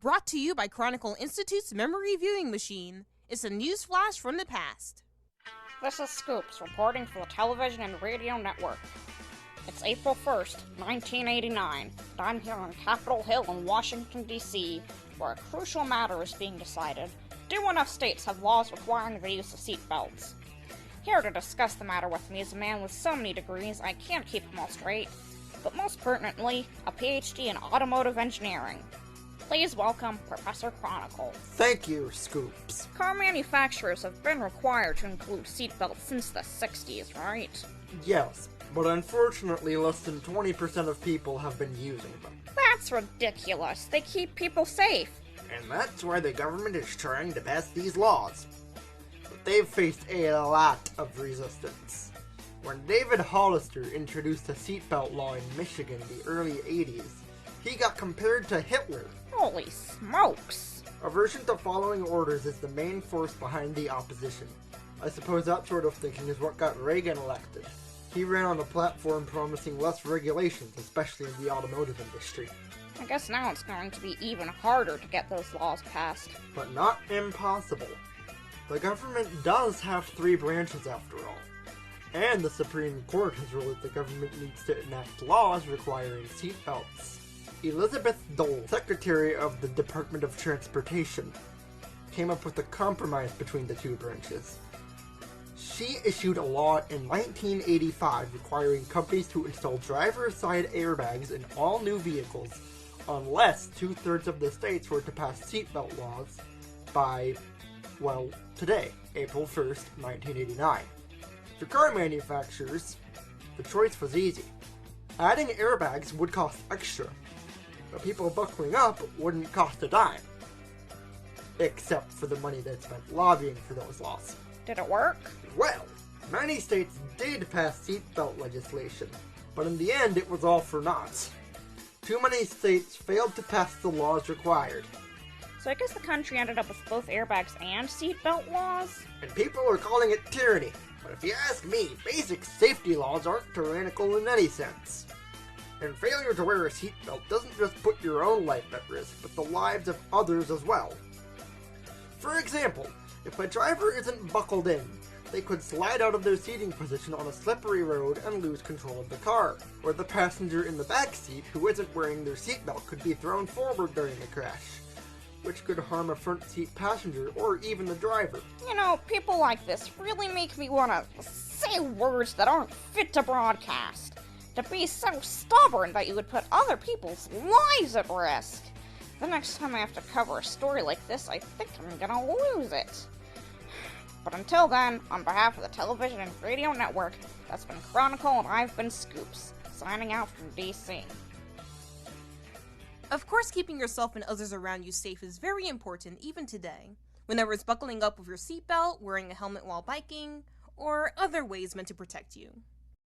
Brought to you by Chronicle Institute's Memory Viewing Machine. It's a newsflash from the past. This is Scoops reporting for the Television and Radio Network. It's April 1st, 1989, and I'm here on Capitol Hill in Washington, D.C., where a crucial matter is being decided. Do enough states have laws requiring the use of seatbelts? Here to discuss the matter with me is a man with so many degrees I can't keep them all straight, but most pertinently, a PhD in automotive engineering. Please welcome Professor Chronicle. Thank you, Scoops. Car manufacturers have been required to include seatbelts since the 60s, right? Yes, but unfortunately less than 20% of people have been using them. That's ridiculous. They keep people safe. And that's why the government is trying to pass these laws. But they've faced a lot of resistance. When David Hollister introduced a seatbelt law in Michigan in the early 80s, he got compared to Hitler. Holy smokes. Aversion to following orders is the main force behind the opposition. I suppose that sort of thinking is what got Reagan elected. He ran on a platform promising less regulations, especially in the automotive industry. I guess now it's going to be even harder to get those laws passed. But not impossible. The government does have 3 branches after all. And the Supreme Court has ruled that the government needs to enact laws requiring seatbelts. Elizabeth Dole, Secretary of the Department of Transportation, came up with a compromise between the 2 branches. She issued a law in 1985 requiring companies to install driver's side airbags in all new vehicles unless 2/3 of the states were to pass seatbelt laws by, well, today, April 1st, 1989. For car manufacturers, the choice was easy. Adding airbags would cost extra, but people buckling up wouldn't cost a dime. Except for the money they spent lobbying for those laws. Did it work? Well, many states did pass seatbelt legislation, but in the end it was all for naught. Too many states failed to pass the laws required. So I guess the country ended up with both airbags and seatbelt laws? And people are calling it tyranny. But if you ask me, basic safety laws aren't tyrannical in any sense. And failure to wear a seatbelt doesn't just put your own life at risk, but the lives of others as well. For example, if a driver isn't buckled in, they could slide out of their seating position on a slippery road and lose control of the car. Or the passenger in the back seat who isn't wearing their seatbelt could be thrown forward during a crash, which could harm a front seat passenger or even the driver. You know, people like this really make me want to say words that aren't fit to broadcast. To be so stubborn that you would put other people's lives at risk. The next time I have to cover a story like this, I think I'm gonna lose it. But until then, on behalf of the Television and Radio Network, that's been Chronicle and I've been Scoops, signing out from DC. Of course, keeping yourself and others around you safe is very important even today. Whenever it's buckling up with your seatbelt, wearing a helmet while biking, or other ways meant to protect you.